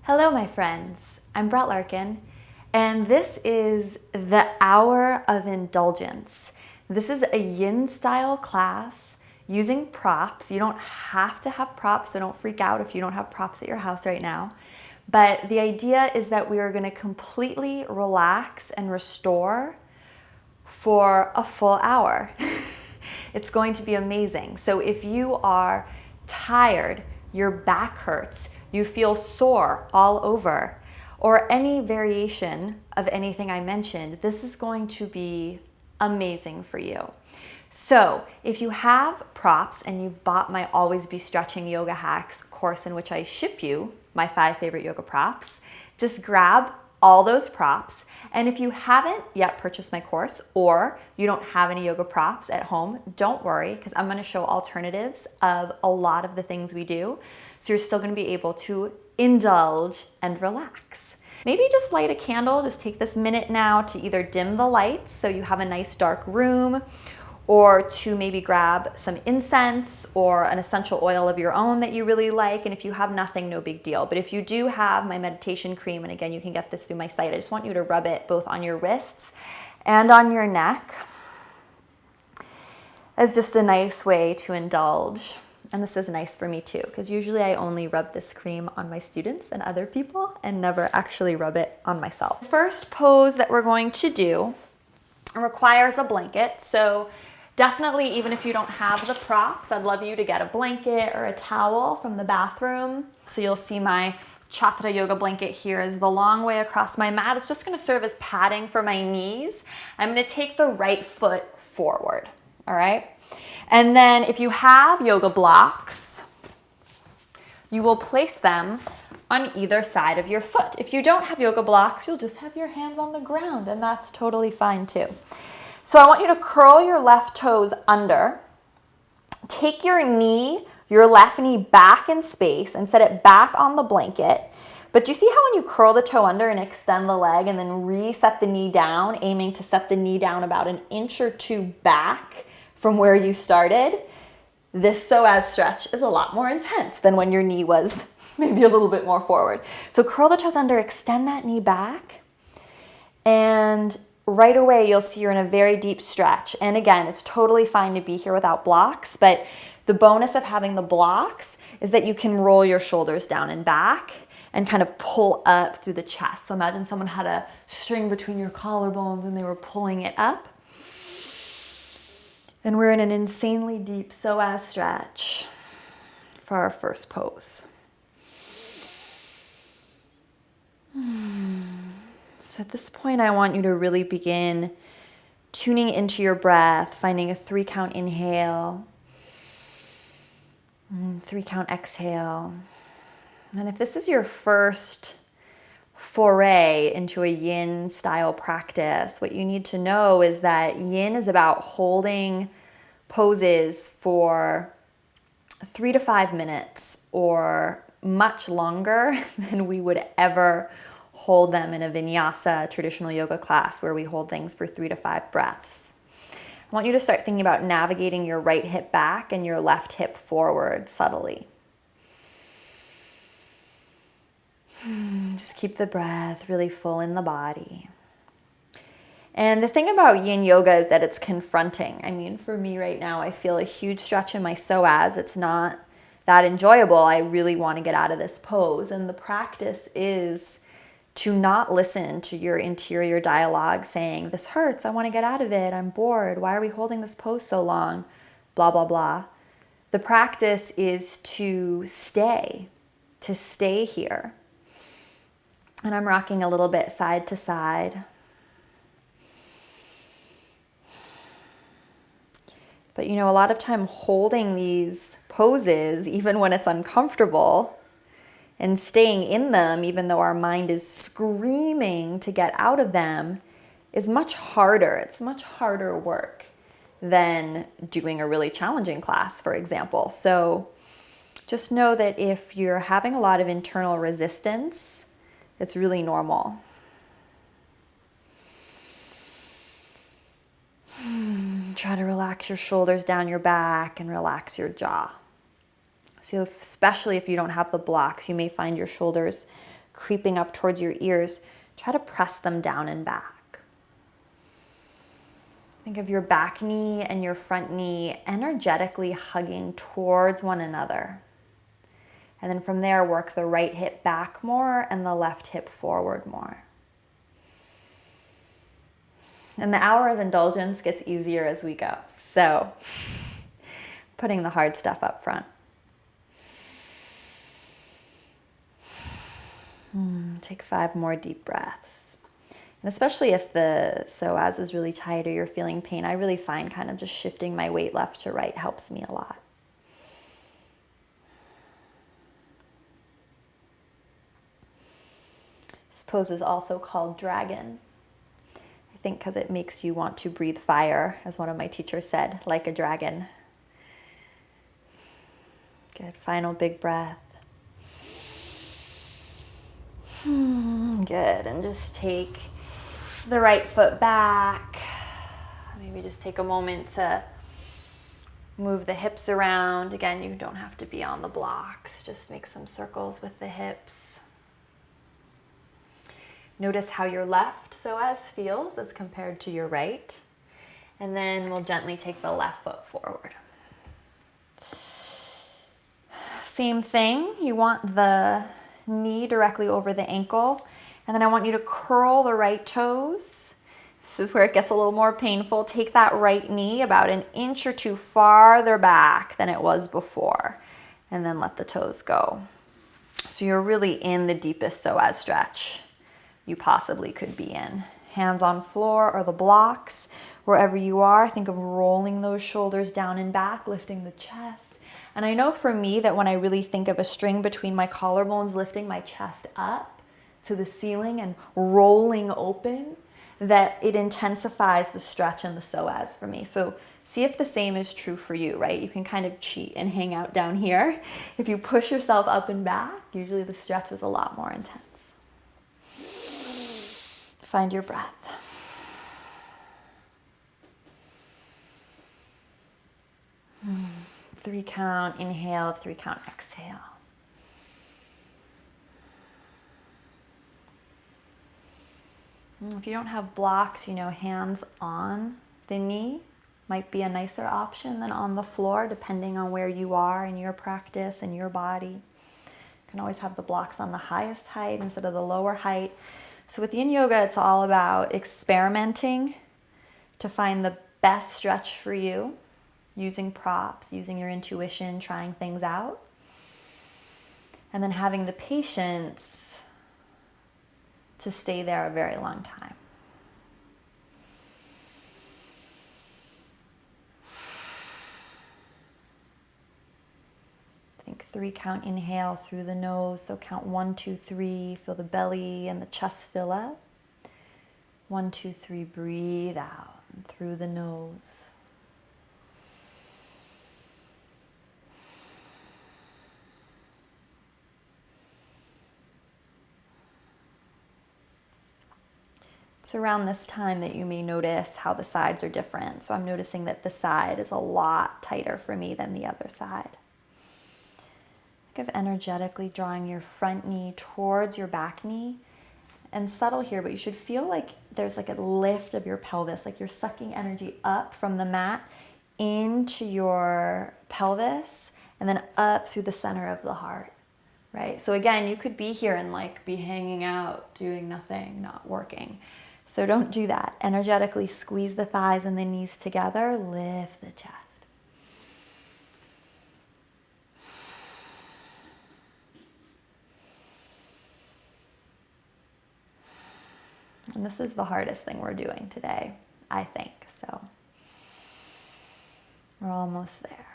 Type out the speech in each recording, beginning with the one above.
Hello, my friends. I'm Brett Larkin, and this is the Hour of Indulgence. This is a Yin style class using props. You don't have to have props, so don't freak out if you don't have props at your house right now. But the idea is that we are going to completely relax and restore for a full hour. It's going to be amazing. So if you are tired, your back hurts, you feel sore all over, or any variation of anything I mentioned, this is going to be amazing for you. So if you have props and you've bought my Always Be Stretching Yoga Hacks course in which I ship you my 5 favorite yoga props, just grab all those props. And if you haven't yet purchased my course or you don't have any yoga props at home, don't worry, because I'm going to show alternatives of a lot of the things we do. So you're still going to be able to indulge and relax. Maybe just light a candle. Just take this minute now to either dim the lights so you have a nice dark room, or to maybe grab some incense or an essential oil of your own that you really like. And if you have nothing, no big deal. But if you do have my meditation cream, and again, you can get this through my site, I just want you to rub it both on your wrists and on your neck as just a nice way to indulge. And this is nice for me too, because usually I only rub this cream on my students and other people and never actually rub it on myself. The first pose that we're going to do requires a blanket. So definitely, even if you don't have the props, I'd love you to get a blanket or a towel from the bathroom. So you'll see my Chatra yoga blanket here is the long way across my mat. It's just going to serve as padding for my knees. I'm going to take the right foot forward, all right? And then if you have yoga blocks, you will place them on either side of your foot. If you don't have yoga blocks, you'll just have your hands on the ground, and that's totally fine too. So I want you to curl your left toes under. Take your left knee back in space and set it back on the blanket. But you see how when you curl the toe under and extend the leg and then reset the knee down, aiming to set the knee down about an inch or two back from where you started, this psoas stretch is a lot more intense than when your knee was maybe a little bit more forward. So curl the toes under, extend that knee back, and right away you'll see you're in a very deep stretch. And again, it's totally fine to be here without blocks, but the bonus of having the blocks is that you can roll your shoulders down and back and kind of pull up through the chest. So imagine someone had a string between your collarbones and they were pulling it up. And we're in an insanely deep psoas stretch for our first pose. So at this point, I want you to really begin tuning into your breath, finding a 3-count inhale, 3-count exhale. And if this is your first foray into a Yin style practice, what you need to know is that Yin is about holding poses for 3 to 5 minutes or much longer than we would ever hold them in a vinyasa traditional yoga class where we hold things for 3 to 5 breaths. I want you to start thinking about navigating your right hip back and your left hip forward subtly. Just keep the breath really full in the body. And the thing about Yin Yoga is that it's confronting. I mean, for me right now, I feel a huge stretch in my psoas. It's not that enjoyable. I really want to get out of this pose. And the practice is to not listen to your interior dialogue saying, this hurts, I want to get out of it, I'm bored, why are we holding this pose so long, blah, blah, blah. The practice is to stay here. And I'm rocking a little bit side to side. But you know, a lot of time holding these poses, even when it's uncomfortable, and staying in them, even though our mind is screaming to get out of them, is much harder. It's much harder work than doing a really challenging class, for example. So just know that if you're having a lot of internal resistance, it's really normal. Try to relax your shoulders down your back and relax your jaw. So especially if you don't have the blocks, you may find your shoulders creeping up towards your ears, try to press them down and back. Think of your back knee and your front knee energetically hugging towards one another. And then from there, work the right hip back more and the left hip forward more. And the hour of indulgence gets easier as we go. So putting the hard stuff up front. Take 5 more deep breaths. And especially if the psoas is really tight or you're feeling pain, I really find kind of just shifting my weight left to right helps me a lot. This pose is also called dragon. I think because it makes you want to breathe fire, as one of my teachers said, like a dragon. Good. Final big breath. Good. And just take the right foot back. Maybe just take a moment to move the hips around. Again, you don't have to be on the blocks. Just make some circles with the hips. Notice how your left psoas feels as compared to your right. And then we'll gently take the left foot forward. Same thing, you want the knee directly over the ankle. And then I want you to curl the right toes. This is where it gets a little more painful. Take that right knee about an inch or 2 farther back than it was before. And then let the toes go. So you're really in the deepest psoas stretch you possibly could be in. Hands on floor or the blocks, wherever you are. Think of rolling those shoulders down and back, lifting the chest. And I know for me that when I really think of a string between my collarbones, lifting my chest up to the ceiling and rolling open, that it intensifies the stretch and the psoas for me. So see if the same is true for you, right? You can kind of cheat and hang out down here. If you push yourself up and back, usually the stretch is a lot more intense. Find your breath. Three count, inhale, 3 count, exhale. If you don't have blocks, hands on the knee might be a nicer option than on the floor, depending on where you are in your practice and your body. You can always have the blocks on the highest height instead of the lower height. So with Yin Yoga, it's all about experimenting to find the best stretch for you, using props, using your intuition, trying things out. And then having the patience to stay there a very long time. Think 3 count inhale through the nose. So count 1, 2, 3. Feel the belly and the chest fill up. 1, 2, 3. Breathe out through the nose. It's around this time that you may notice how the sides are different. So I'm noticing that the side is a lot tighter for me than the other side. Think of energetically drawing your front knee towards your back knee. And subtle here, but you should feel like there's like a lift of your pelvis, like you're sucking energy up from the mat into your pelvis and then up through the center of the heart, right? So again, you could be here and like be hanging out, doing nothing, not working. So don't do that. Energetically squeeze the thighs and the knees together, lift the chest. And this is the hardest thing we're doing today, I think. So we're almost there.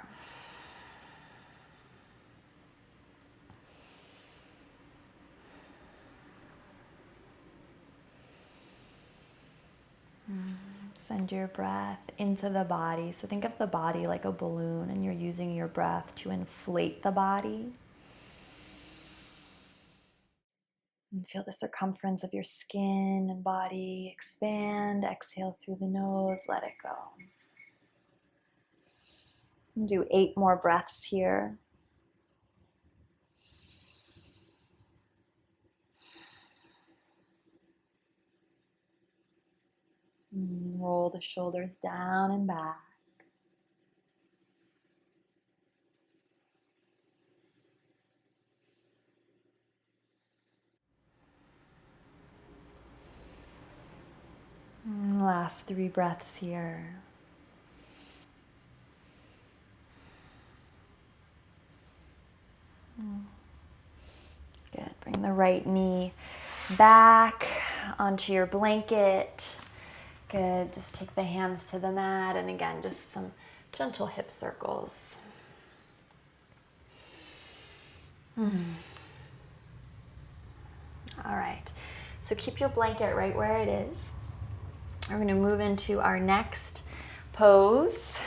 Send your breath into the body. So think of the body like a balloon and you're using your breath to inflate the body. And feel the circumference of your skin and body expand. Exhale through the nose, let it go. And do 8 more breaths here. Roll the shoulders down and back. Last 3 breaths here. Good. Bring the right knee back onto your blanket. Good. Just take the hands to the mat, and again, just some gentle hip circles. All right. So keep your blanket right where it is. We're going to move into our next pose.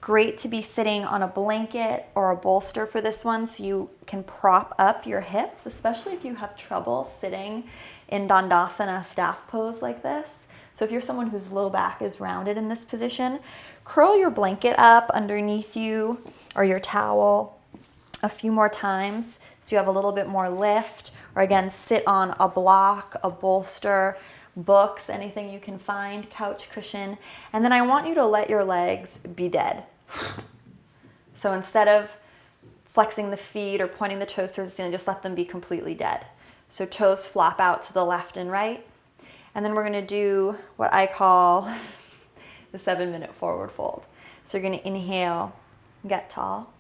Great to be sitting on a blanket or a bolster for this one, so you can prop up your hips, especially if you have trouble sitting in Dandasana staff pose like this. So if you're someone whose low back is rounded in this position, curl your blanket up underneath you or your towel a few more times so you have a little bit more lift, or again, sit on a block, a bolster, books, anything you can find, couch cushion. And then I want you to let your legs be dead. So instead of flexing the feet or pointing the toes towards the ceiling, just let them be completely dead. So toes flop out to the left and right. And then we're gonna do what I call the 7-minute forward fold. So you're gonna inhale, get tall.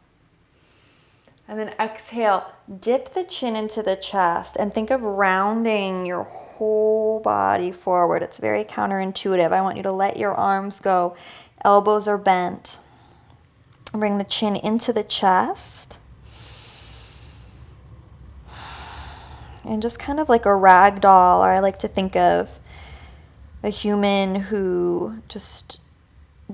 And then exhale, dip the chin into the chest and think of rounding your whole body forward. It's very counterintuitive. I want you to let your arms go. Elbows are bent. Bring the chin into the chest. And just kind of like a rag doll, or I like to think of a human who just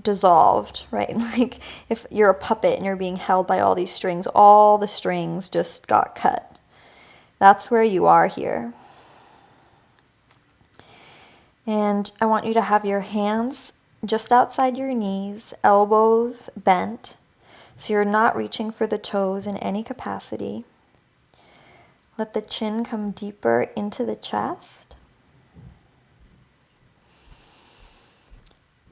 dissolved, right? Like if you're a puppet and you're being held by all these strings, all the strings just got cut. That's where you are here. And I want you to have your hands just outside your knees, elbows bent, so you're not reaching for the toes in any capacity. Let the chin come deeper into the chest.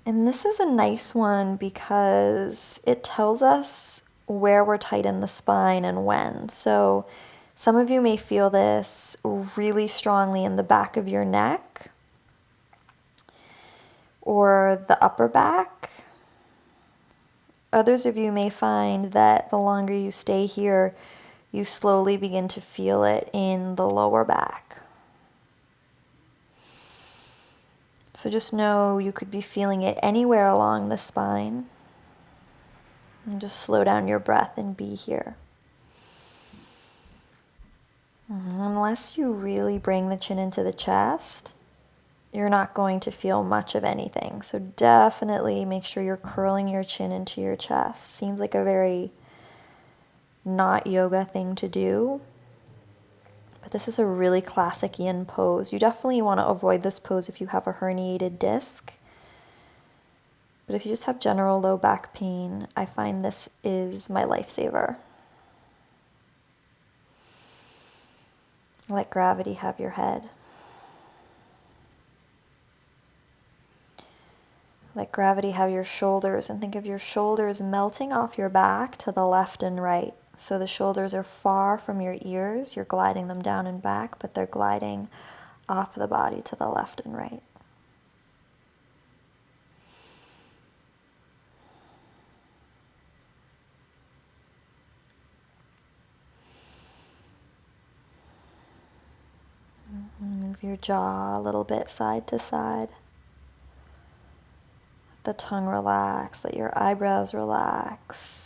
And this is a nice one because it tells us where we're tight in the spine and when. So some of you may feel this really strongly in the back of your neck or the upper back. Others of you may find that the longer you stay here, you slowly begin to feel it in the lower back. So just know you could be feeling it anywhere along the spine. And just slow down your breath and be here. Unless you really bring the chin into the chest, you're not going to feel much of anything. So definitely make sure you're curling your chin into your chest. Seems like a very not yoga thing to do. But this is a really classic yin pose. You definitely want to avoid this pose if you have a herniated disc. But if you just have general low back pain, I find this is my lifesaver. Let gravity have your head. Let gravity have your shoulders, and think of your shoulders melting off your back to the left and right. So the shoulders are far from your ears. You're gliding them down and back, but they're gliding off the body to the left and right. Move your jaw a little bit side to side. Let the tongue relax. Let your eyebrows relax.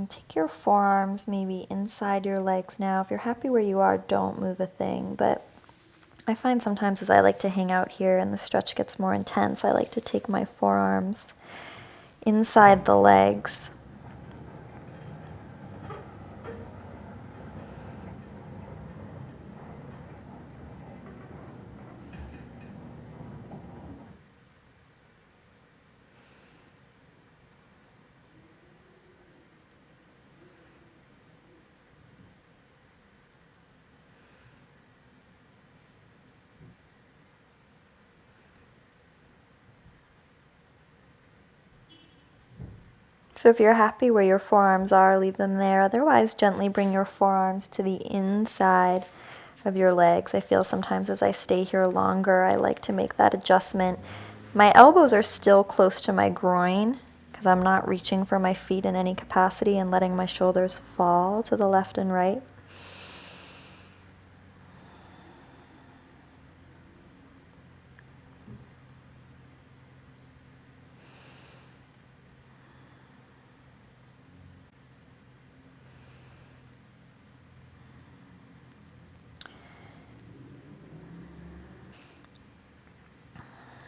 Take your forearms maybe inside your legs now. If you're happy where you are, don't move a thing. But I find sometimes as I like to hang out here and the stretch gets more intense, I like to take my forearms inside the legs. So if you're happy where your forearms are, leave them there. Otherwise, gently bring your forearms to the inside of your legs. I feel sometimes as I stay here longer, I like to make that adjustment. My elbows are still close to my groin because I'm not reaching for my feet in any capacity and letting my shoulders fall to the left and right.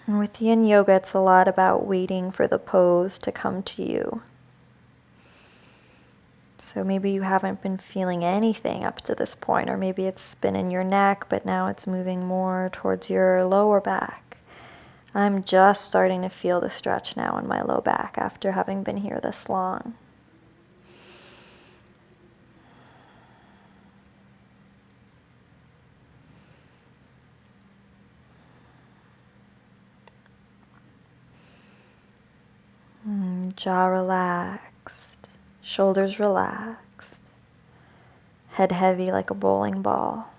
And with Yin Yoga, it's a lot about waiting for the pose to come to you. So maybe you haven't been feeling anything up to this point, or maybe it's been in your neck, but now it's moving more towards your lower back. I'm just starting to feel the stretch now in my low back after having been here this long. Jaw relaxed, shoulders relaxed, head heavy like a bowling ball.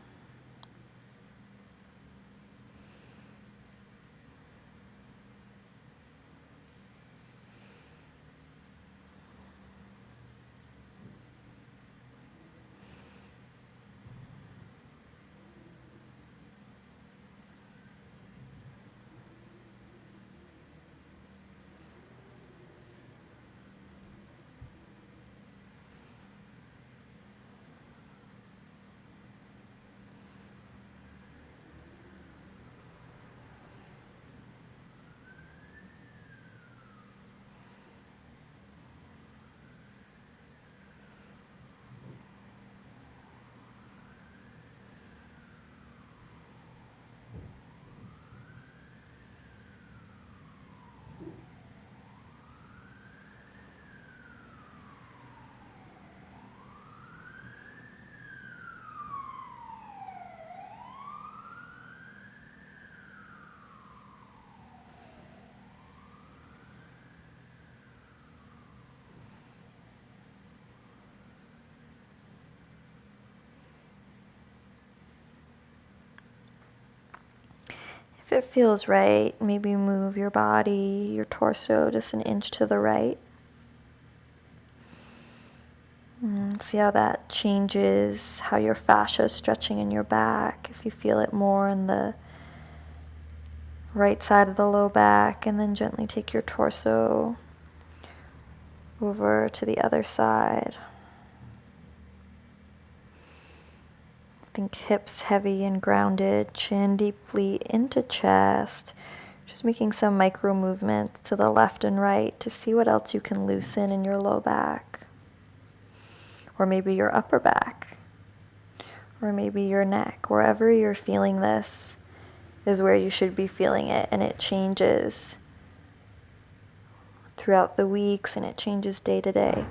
If it feels right, maybe move your body, your torso just an inch to the right. See how that changes how your fascia is stretching in your back. If you feel it more in the right side of the low back, and then gently take your torso over to the other side. Think hips heavy and grounded, chin deeply into chest. Just making some micro movements to the left and right to see what else you can loosen in your low back. Or maybe your upper back. Or maybe your neck. Wherever you're feeling this is where you should be feeling it, and it changes throughout the weeks and it changes day to day.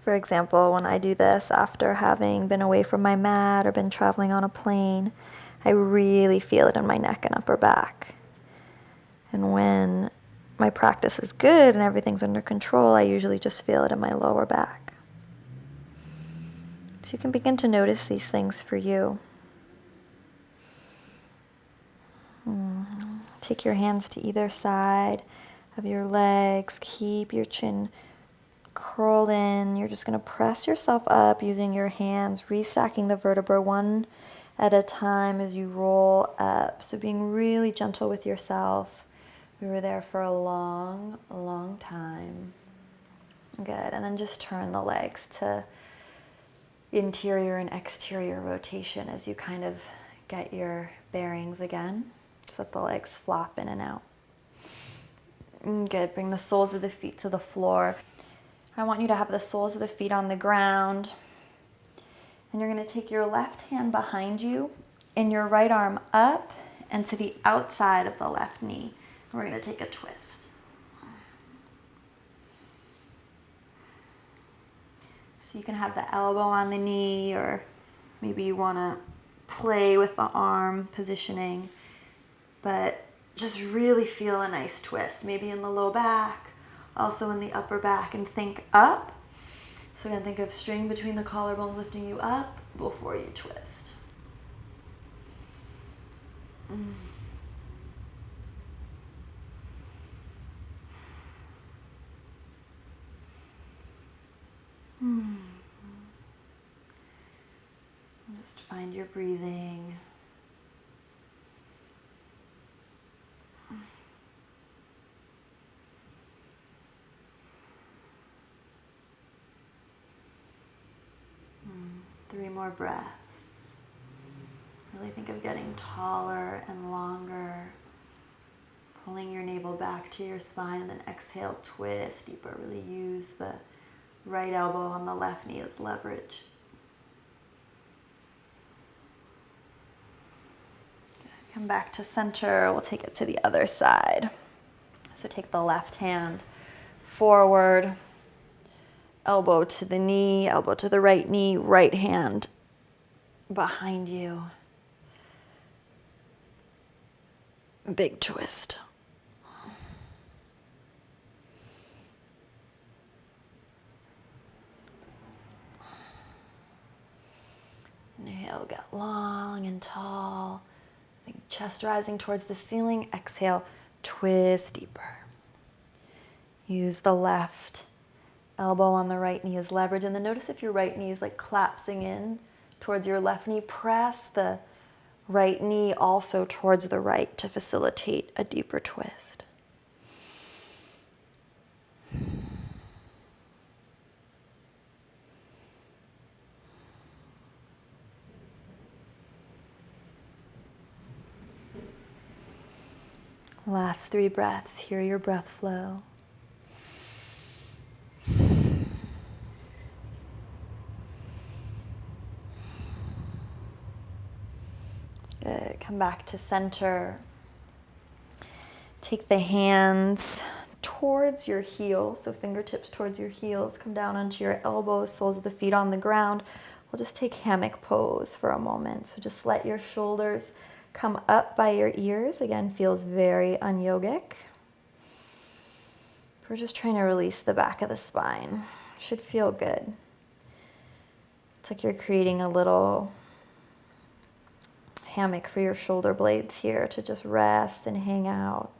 For example, when I do this after having been away from my mat or been traveling on a plane, I really feel it in my neck and upper back. And when my practice is good and everything's under control, I usually just feel it in my lower back. So you can begin to notice these things for you. Take your hands to either side of your legs. Keep your chin curled in. You're just going to press yourself up using your hands, restocking the vertebra one at a time as you roll up. So being really gentle with yourself. We were there for a long, long time. Good. And then just turn the legs to interior and exterior rotation as you kind of get your bearings again. Just let the legs flop in and out. Good. Bring the soles of the feet to the floor. I want you to have the soles of the feet on the ground. And you're going to take your left hand behind you and your right arm up and to the outside of the left knee. And we're going to take a twist. So you can have the elbow on the knee, or maybe you want to play with the arm positioning, but just really feel a nice twist, maybe in the low back, also in the upper back, and think up. So again, think of string between the collarbones lifting you up before you twist. Just find your breathing. Three more breaths. Really think of getting taller and longer. Pulling your navel back to your spine, and then exhale, twist deeper. Really use the right elbow on the left knee as leverage. Come back to center. We'll take it to the other side. So take the left hand forward, elbow to the knee, elbow to the right knee, right hand behind you. Big twist. Inhale, get long and tall. Think chest rising towards the ceiling. Exhale, twist deeper. Use the left elbow on the right knee as leverage. And then notice if your right knee is like collapsing in towards your left knee. Press the right knee also towards the right to facilitate a deeper twist. Last 3 breaths. Hear your breath flow. Good. Come back to center. Take the hands towards your heels, so fingertips towards your heels. Come down onto your elbows, soles of the feet on the ground. We'll just take hammock pose for a moment. So just let your shoulders come up by your ears. Again, feels very un-yogic. We're just trying to release the back of the spine. Should feel good. It's like you're creating a little hammock for your shoulder blades here to just rest and hang out.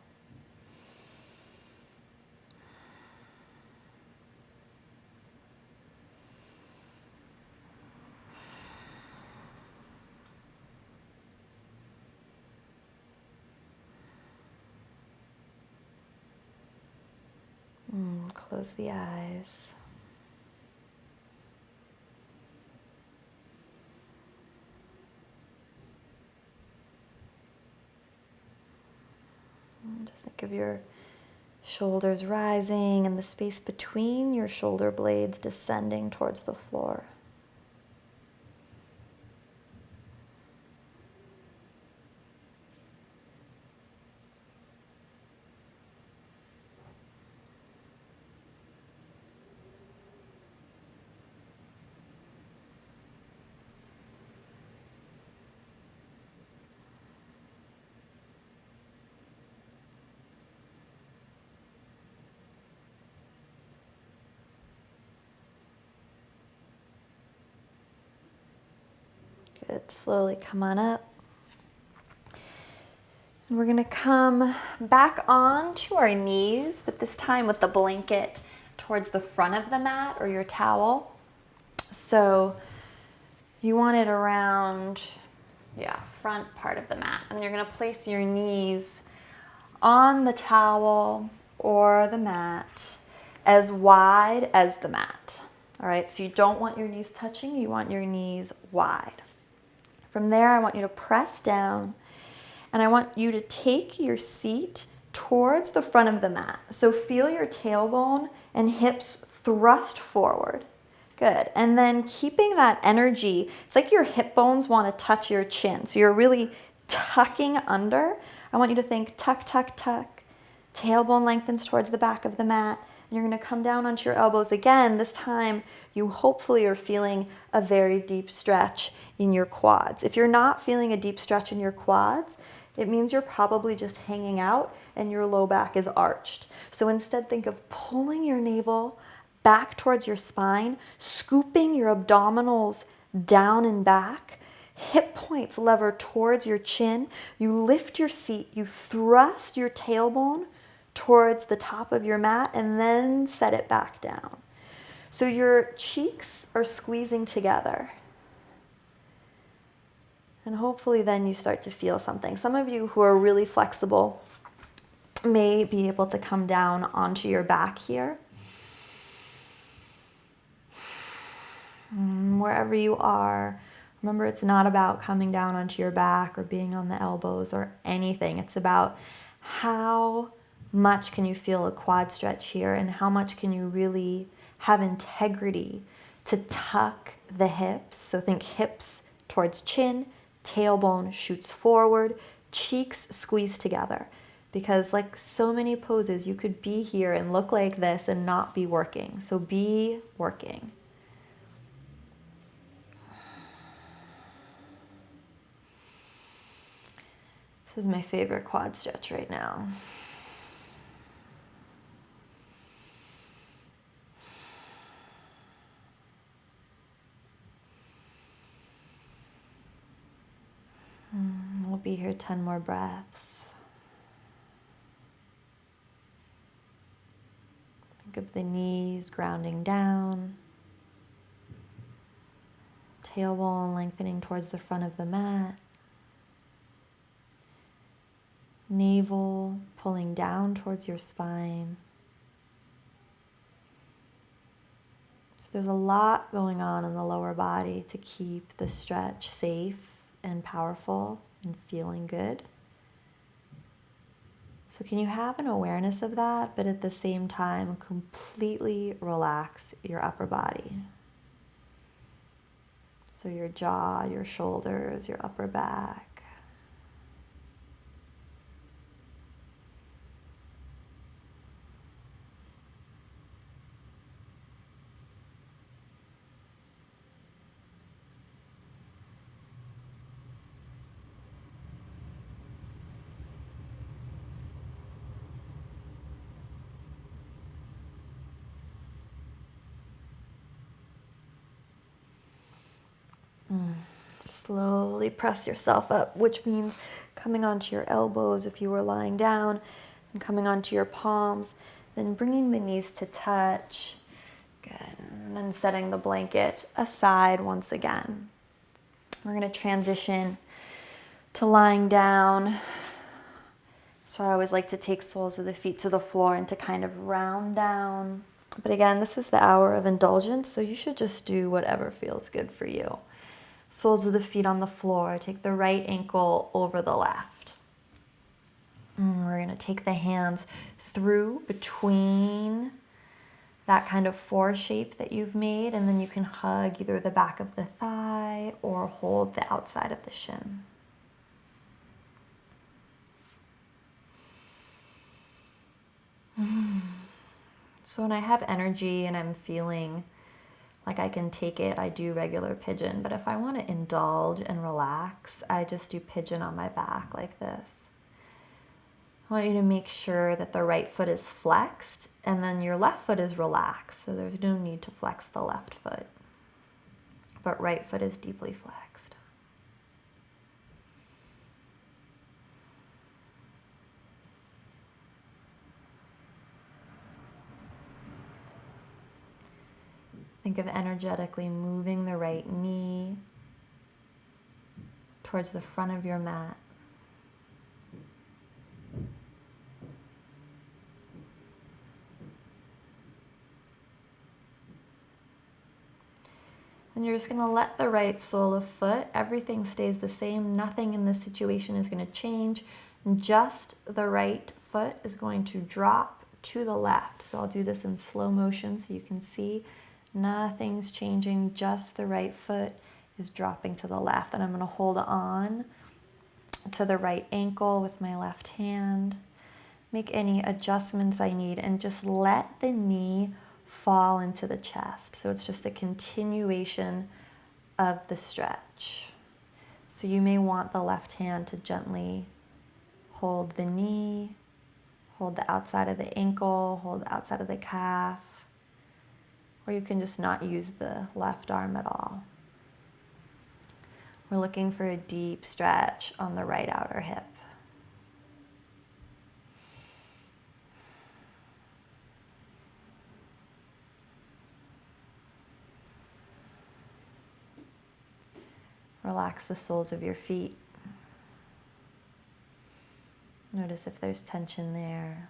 Close the eyes. Just think of your shoulders rising and the space between your shoulder blades descending towards the floor. Good. Slowly come on up. And we're gonna come back on to our knees, but this time with the blanket towards the front of the mat or your towel. So you want it around, front part of the mat. And then you're gonna place your knees on the towel or the mat as wide as the mat. All right, so you don't want your knees touching, you want your knees wide. From there, I want you to press down, and I want you to take your seat towards the front of the mat. So feel your tailbone and hips thrust forward. Good. And then keeping that energy, it's like your hip bones want to touch your chin. So you're really tucking under. I want you to think tuck, tuck, tuck. Tailbone lengthens towards the back of the mat. And you're going to come down onto your elbows again. This time, you hopefully are feeling a very deep stretch in your quads. If you're not feeling a deep stretch in your quads, it means you're probably just hanging out and your low back is arched. So instead, think of pulling your navel back towards your spine, scooping your abdominals down and back, hip points lever towards your chin. You lift your seat, you thrust your tailbone towards the top of your mat, and then set it back down. So your cheeks are squeezing together. And hopefully then you start to feel something. Some of you who are really flexible may be able to come down onto your back here. Wherever you are, remember it's not about coming down onto your back or being on the elbows or anything. It's about how much can you feel a quad stretch here and how much can you really have integrity to tuck the hips. So think hips towards chin, tailbone shoots forward, cheeks squeeze together. Because like so many poses, you could be here and look like this and not be working. So be working. This is my favorite quad stretch right now. We'll be here 10 more breaths. Think of the knees grounding down, tailbone lengthening towards the front of the mat, navel pulling down towards your spine. So there's a lot going on in the lower body to keep the stretch safe and powerful and feeling good. So can you have an awareness of that, but at the same time completely relax your upper body? So your jaw, your shoulders, your upper back. Slowly press yourself up, which means coming onto your elbows if you were lying down, and coming onto your palms, then bringing the knees to touch. Good. And then setting the blanket aside once again. We're going to transition to lying down. So I always like to take soles of the feet to the floor and to kind of round down. But again, this is the hour of indulgence, so you should just do whatever feels good for you. Soles of the feet on the floor. Take the right ankle over the left. We're going to take the hands through between that kind of four shape that you've made, and then you can hug either the back of the thigh or hold the outside of the shin. So when I have energy and I'm feeling like I can take it, I do regular pigeon. But if I want to indulge and relax, I just do pigeon on my back like this. I want you to make sure that the right foot is flexed and then your left foot is relaxed. So there's no need to flex the left foot, but right foot is deeply flexed. think of energetically moving the right knee towards the front of your mat. And you're just going to let the right sole of foot, everything stays the same. Nothing in this situation is going to change. Just the right foot is going to drop to the left. So I'll do this in slow motion so you can see nothing's changing. Just the right foot is dropping to the left. And I'm going to hold on to the right ankle with my left hand. Make any adjustments I need and just let the knee fall into the chest. So it's just a continuation of the stretch. So you may want the left hand to gently hold the knee, hold the outside of the ankle, hold the outside of the calf, or you can just not use the left arm at all. We're looking for a deep stretch on the right outer hip. Relax the soles of your feet. Notice if there's tension there.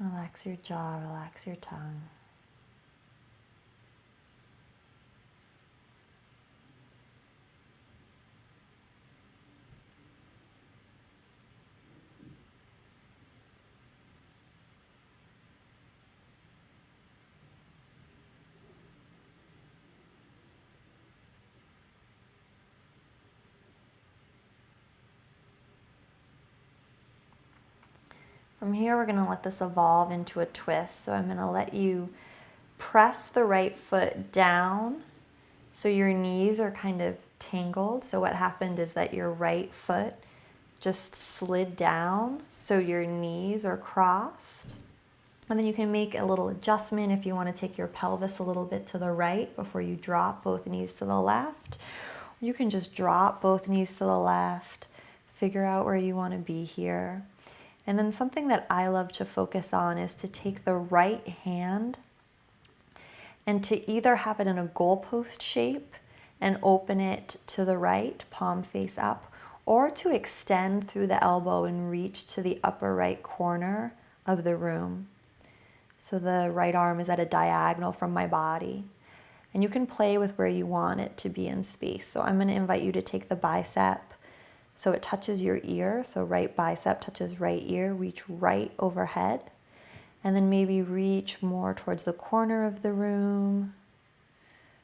Relax your jaw, relax your tongue. From here, we're going to let this evolve into a twist. So I'm going to let you press the right foot down so your knees are kind of tangled. So what happened is that your right foot just slid down so your knees are crossed. And then you can make a little adjustment if you want to take your pelvis a little bit to the right before you drop both knees to the left. You can just drop both knees to the left, figure out where you want to be here. And then something that I love to focus on is to take the right hand and to either have it in a goalpost shape and open it to the right, palm face up, or to extend through the elbow and reach to the upper right corner of the room. So the right arm is at a diagonal from my body. And you can play with where you want it to be in space. So I'm going to invite you to take the bicep so it touches your ear. So right bicep touches right ear, reach right overhead. And then maybe reach more towards the corner of the room.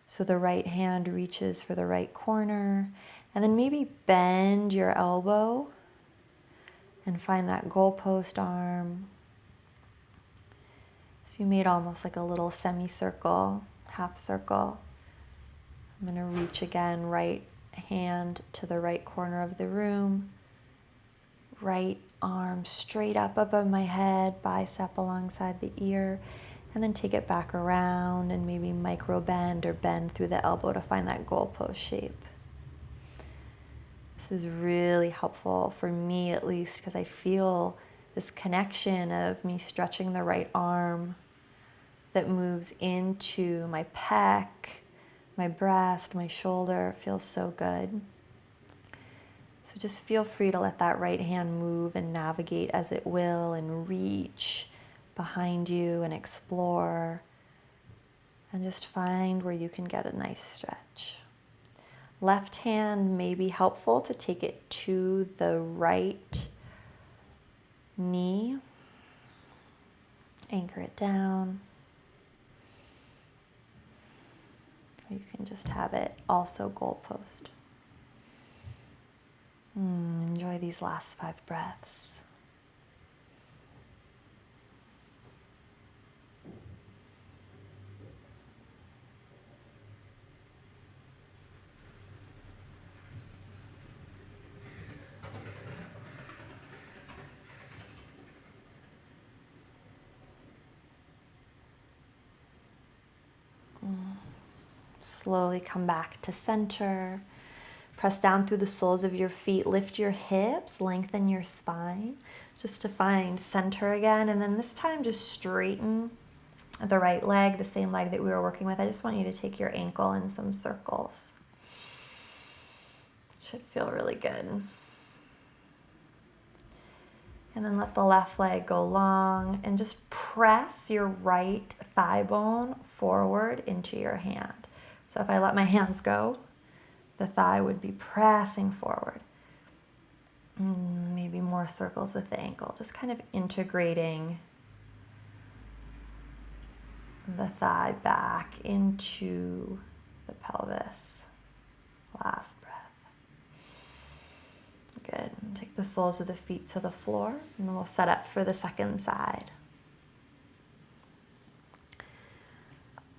So the right hand reaches for the right corner. And then maybe bend your elbow and find that goalpost arm. So you made almost like a little semicircle, half circle. I'm going to reach again, right hand to the right corner of the room. Right arm straight up above my head, bicep alongside the ear, and then take it back around and maybe micro bend or bend through the elbow to find that goalpost shape. This is really helpful for me at least because I feel this connection of me stretching the right arm that moves into my pec, my breast, my shoulder. It feels so good. So just feel free to let that right hand move and navigate as it will and reach behind you and explore and just find where you can get a nice stretch. Left hand may be helpful to take it to the right knee. Anchor it down. Or you can just have it also goalpost. Enjoy these last 5 breaths. Slowly come back to center. Press down through the soles of your feet, lift your hips, lengthen your spine, just to find center again. And then this time just straighten the right leg, the same leg that we were working with. I just want you to take your ankle in some circles. Should feel really good. And then let the left leg go long and just press your right thigh bone forward into your hand. So if I let my hands go, the thigh would be pressing forward. Maybe more circles with the ankle, just kind of integrating the thigh back into the pelvis. Last breath. Good. Take the soles of the feet to the floor, and then we'll set up for the second side.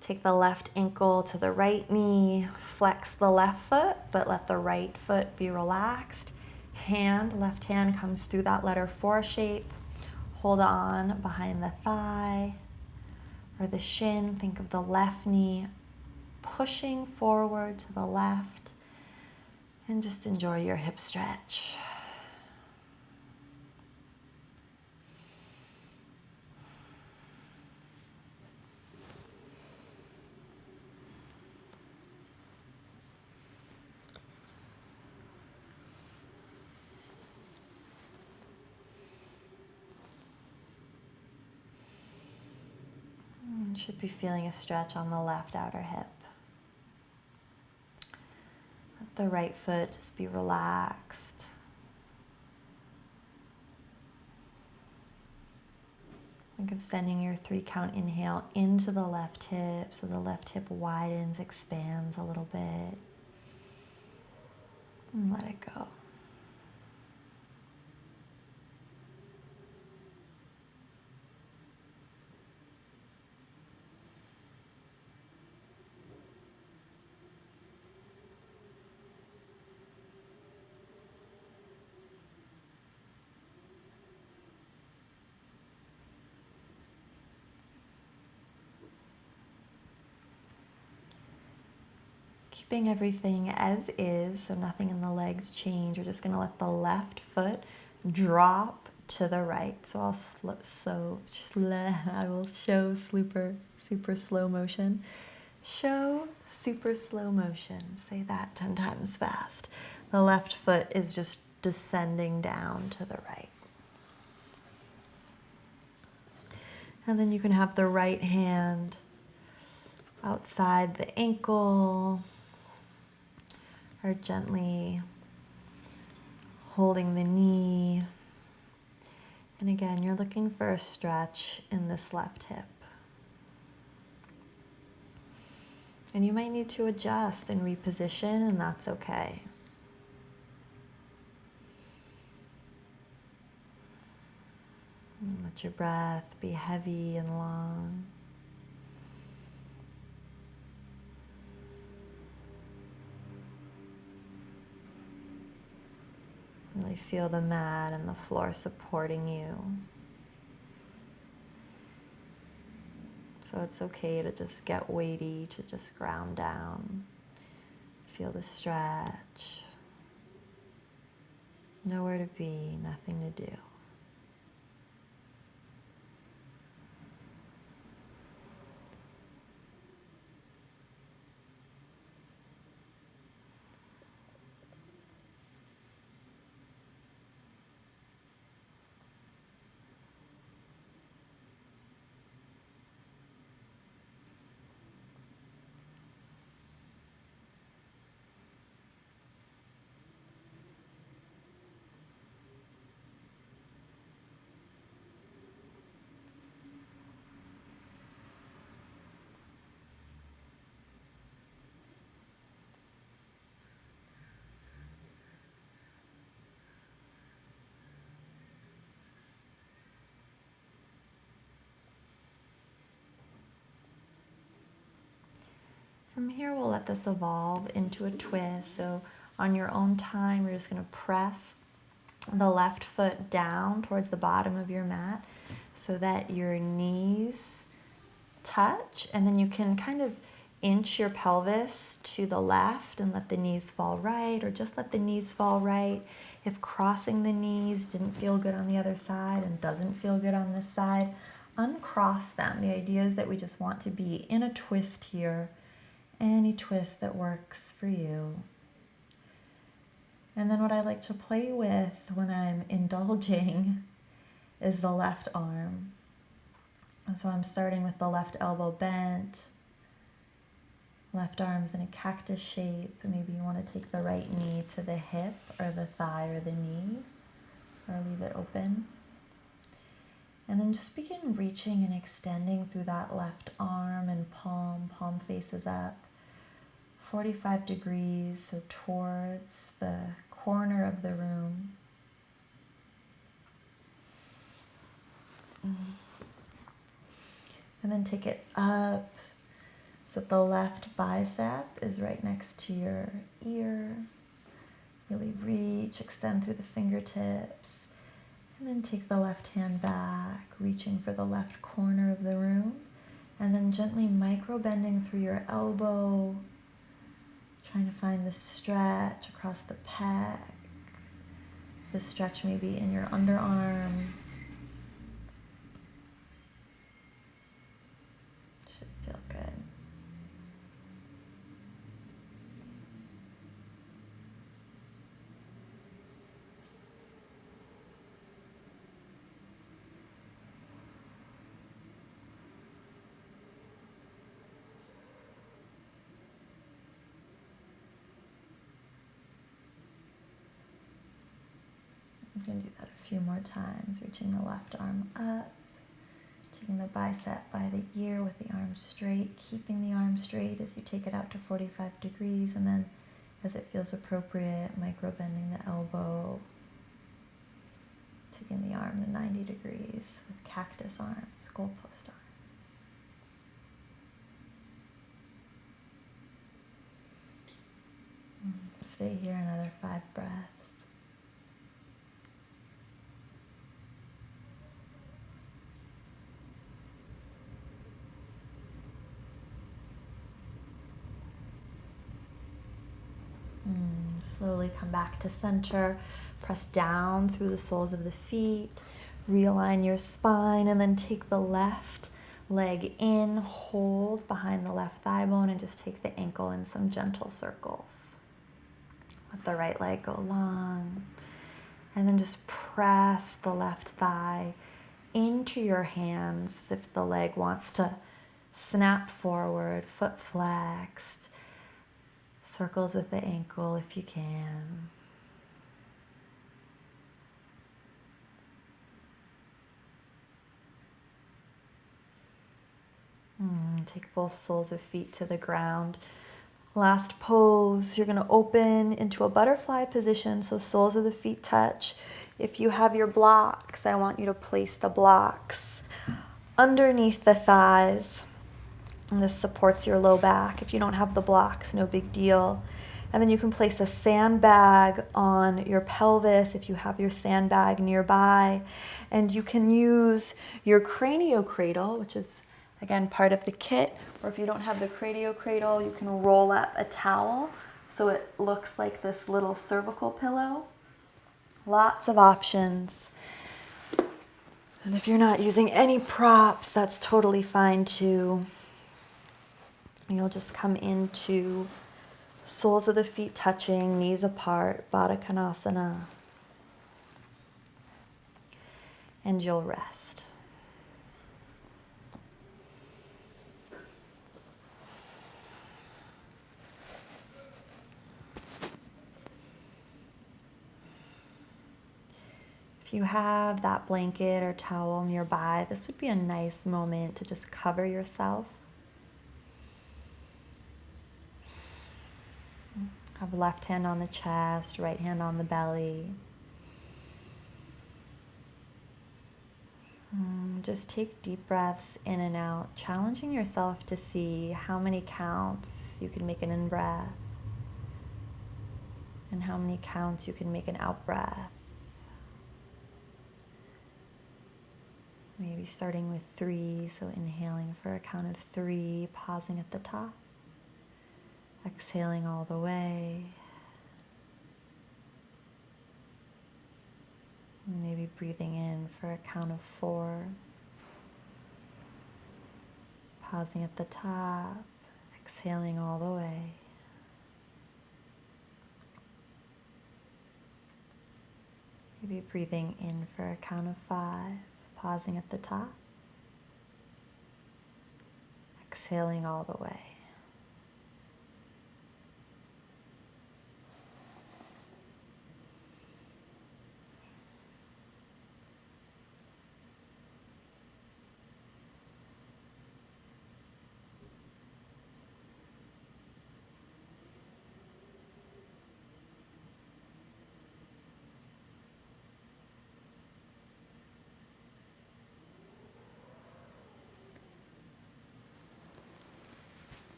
Take the left ankle to the right knee, flex the left foot, but let the right foot be relaxed. Left hand comes through that letter 4 shape. Hold on behind the thigh or the shin. Think of the left knee pushing forward to the left, and just enjoy your hip stretch. Should be feeling a stretch on the left outer hip. Let the right foot just be relaxed. Think of sending your 3-count inhale into the left hip so the left hip widens, expands a little bit. And let it go. Keeping everything as is, so nothing in the legs change. We're just going to let the left foot drop to the right. So I will show super slow motion. Show super slow motion. Say that 10 times fast. The left foot is just descending down to the right. And then you can have the right hand outside the ankle, or gently holding the knee. And again, you're looking for a stretch in this left hip. And you might need to adjust and reposition, and that's okay. And let your breath be heavy and long. Really feel the mat and the floor supporting you. So it's okay to just get weighty, to just ground down. Feel the stretch. Nowhere to be, nothing to do. From here, we'll let this evolve into a twist. So on your own time, you're just going to press the left foot down towards the bottom of your mat so that your knees touch. And then you can kind of inch your pelvis to the left and let the knees fall right, or just let the knees fall right. If crossing the knees didn't feel good on the other side and doesn't feel good on this side, uncross them. The idea is that we just want to be in a twist here, any twist that works for you. And then what I like to play with when I'm indulging is the left arm. And so I'm starting with the left elbow bent, left arm's in a cactus shape. Maybe you want to take the right knee to the hip or the thigh or the knee, or leave it open. And then just begin reaching and extending through that left arm and palm faces up, 45 degrees, so towards the corner of the room. And then take it up so that the left bicep is right next to your ear. Really reach, extend through the fingertips. And then take the left hand back, reaching for the left corner of the room. And then gently micro bending through your elbow, trying to find the stretch across the pec. The stretch maybe in your underarm. Should feel good. I'm going to do that a few more times, reaching the left arm up, taking the bicep by the ear with the arm straight, keeping the arm straight as you take it out to 45 degrees, and then as it feels appropriate, micro bending the elbow, taking the arm to 90 degrees with cactus arms, goalpost arms. Stay here another 5 breaths. Slowly come back to center. Press down through the soles of the feet. Realign your spine, and then take the left leg in, hold behind the left thigh bone, and just take the ankle in some gentle circles. Let the right leg go long. And then just press the left thigh into your hands as if the leg wants to snap forward, foot flexed. Circles with the ankle if you can. Take both soles of feet to the ground. Last pose, you're going to open into a butterfly position, so soles of the feet touch. If you have your blocks, I want you to place the blocks underneath the thighs. And this supports your low back. If you don't have the blocks, no big deal. And then you can place a sandbag on your pelvis if you have your sandbag nearby. And you can use your craniocradle, which is, again, part of the kit. Or if you don't have the craniocradle, you can roll up a towel so it looks like this little cervical pillow. Lots of options. And if you're not using any props, that's totally fine too. You'll just come into soles of the feet touching, knees apart, Baddha Konasana. And you'll rest. If you have that blanket or towel nearby, this would be a nice moment to just cover yourself. Have left hand on the chest, right hand on the belly. Just take deep breaths in and out, challenging yourself to see how many counts you can make an in-breath and how many counts you can make an out-breath. Maybe starting with 3, so inhaling for a count of 3, pausing at the top. Exhaling all the way. Maybe breathing in for a count of 4. Pausing at the top. Exhaling all the way. Maybe breathing in for a count of 5. Pausing at the top. Exhaling all the way.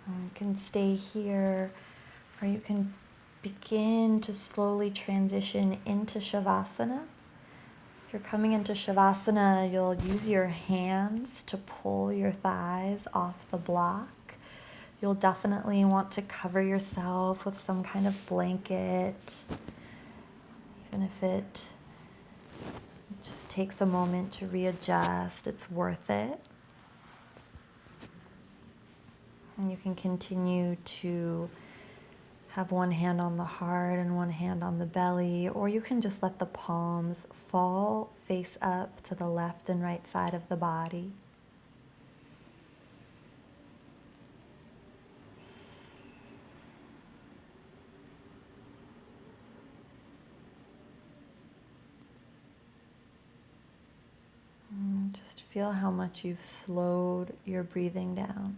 You can stay here, or you can begin to slowly transition into Shavasana. If you're coming into Shavasana, you'll use your hands to pull your thighs off the block. You'll definitely want to cover yourself with some kind of blanket, even if it just takes a moment to readjust, it's worth it. And you can continue to have one hand on the heart and one hand on the belly, or you can just let the palms fall face up to the left and right side of the body. And just feel how much you've slowed your breathing down.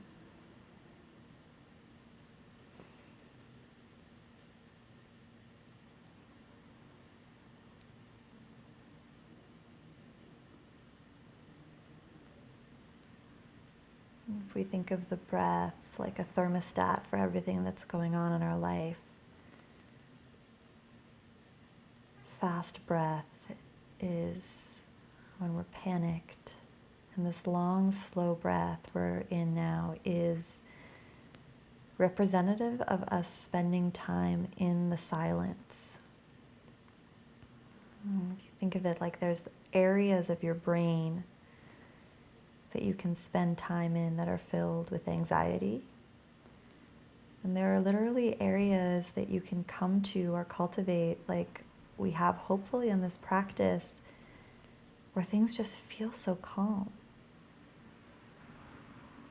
If we think of the breath like a thermostat for everything that's going on in our life, fast breath is when we're panicked, and this long, slow breath we're in now is representative of us spending time in the silence. If you think of it like there's areas of your brain that you can spend time in that are filled with anxiety. And there are literally areas that you can come to or cultivate, like we have hopefully in this practice, where things just feel so calm.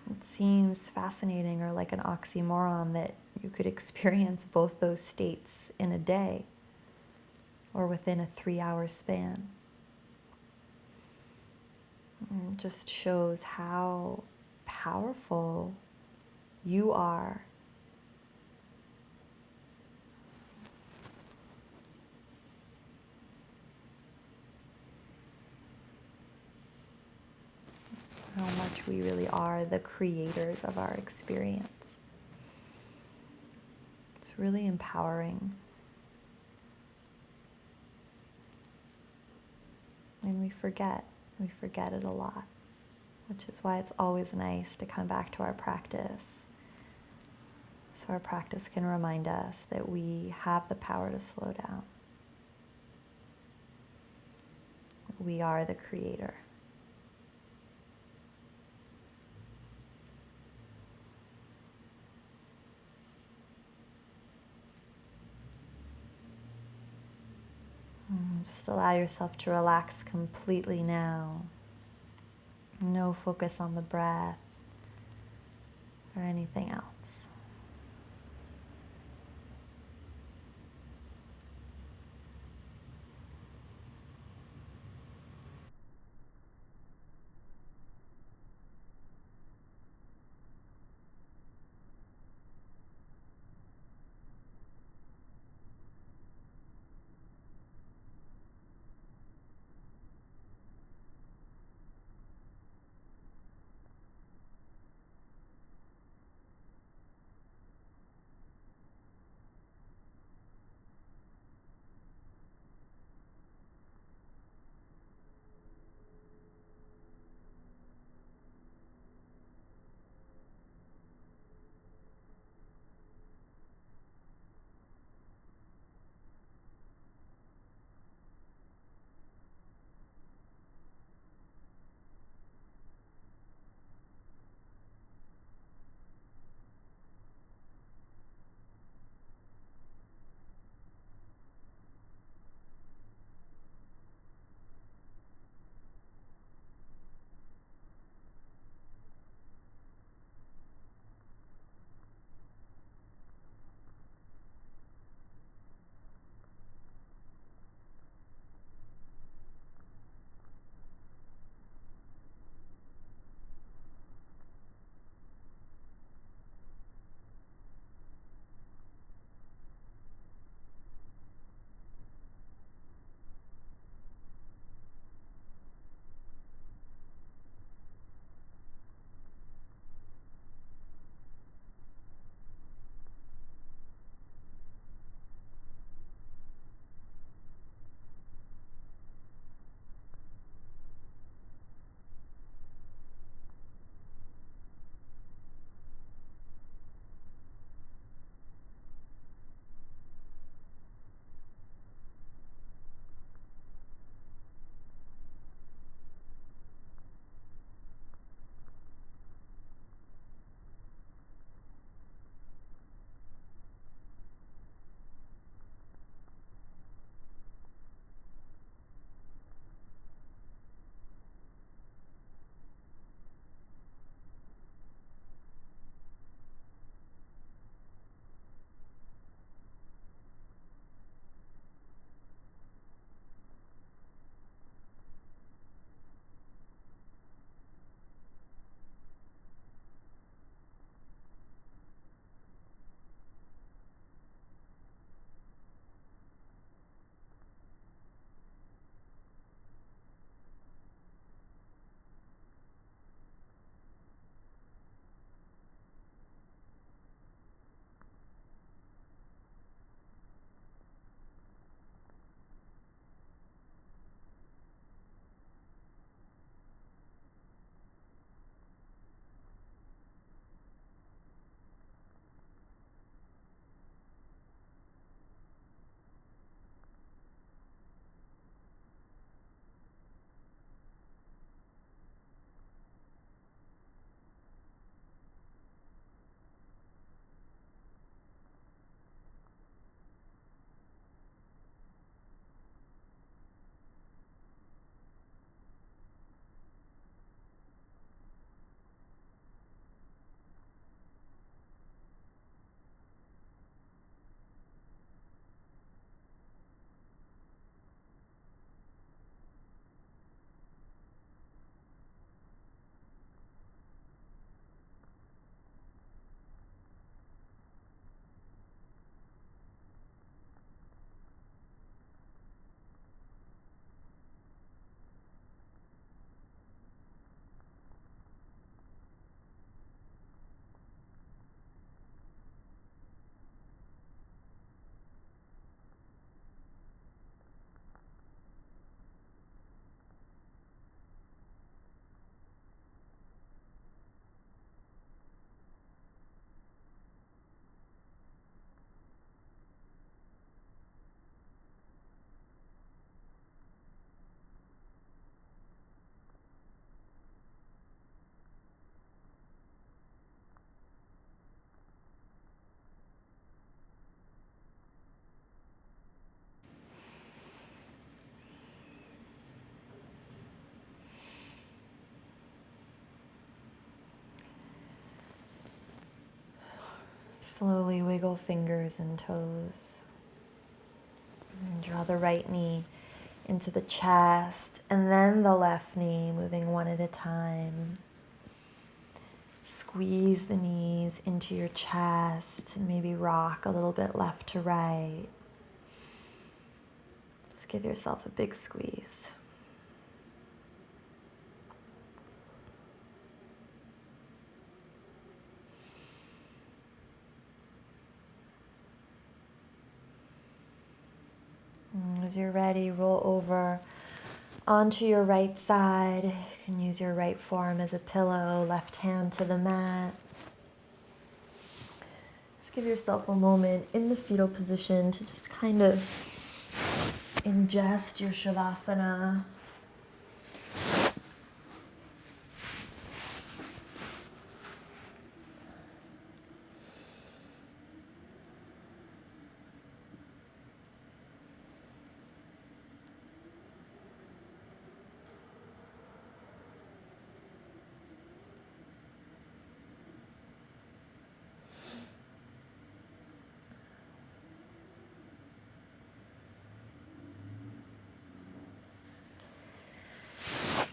It seems fascinating, or like an oxymoron, that you could experience both those states in a day or within a 3-hour span. It just shows how powerful you are. How much we really are the creators of our experience. It's really empowering. And we forget it a lot, which is why it's always nice to come back to our practice. So our practice can remind us that we have the power to slow down. We are the creator. Just allow yourself to relax completely now. No focus on the breath or anything else. Slowly wiggle fingers and toes. And draw the right knee into the chest, and then the left knee, moving one at a time. Squeeze the knees into your chest and maybe rock a little bit left to right. Just give yourself a big squeeze. As you're ready, roll over onto your right side. You can use your right forearm as a pillow, left hand to the mat. Just give yourself a moment in the fetal position to just kind of ingest your Shavasana.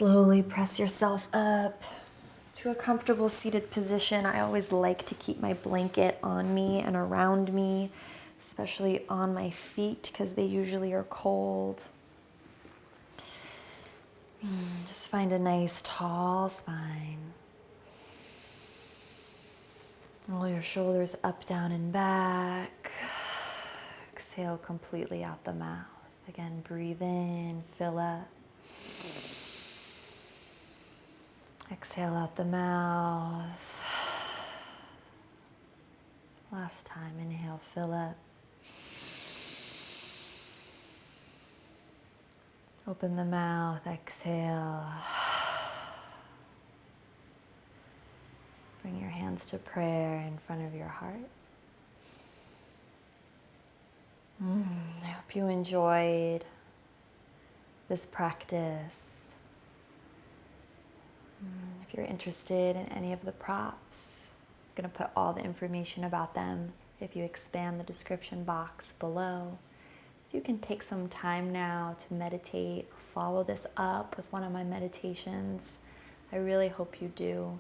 Slowly press yourself up to a comfortable seated position. I always like to keep my blanket on me and around me, especially on my feet because they usually are cold. Just find a nice tall spine. Roll your shoulders up, down, and back. Exhale completely out the mouth. Again, breathe in, fill up. Exhale out the mouth. Last time, inhale, fill up. Open the mouth, exhale. Bring your hands to prayer in front of your heart. I hope you enjoyed this practice. If you're interested in any of the props, I'm going to put all the information about them if you expand the description box below. You can take some time now to meditate, follow this up with one of my meditations. I really hope you do.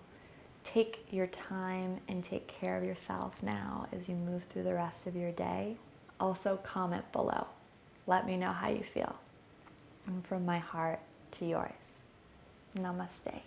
Take your time and take care of yourself now as you move through the rest of your day. Also comment below. Let me know how you feel. And from my heart to yours. Namaste.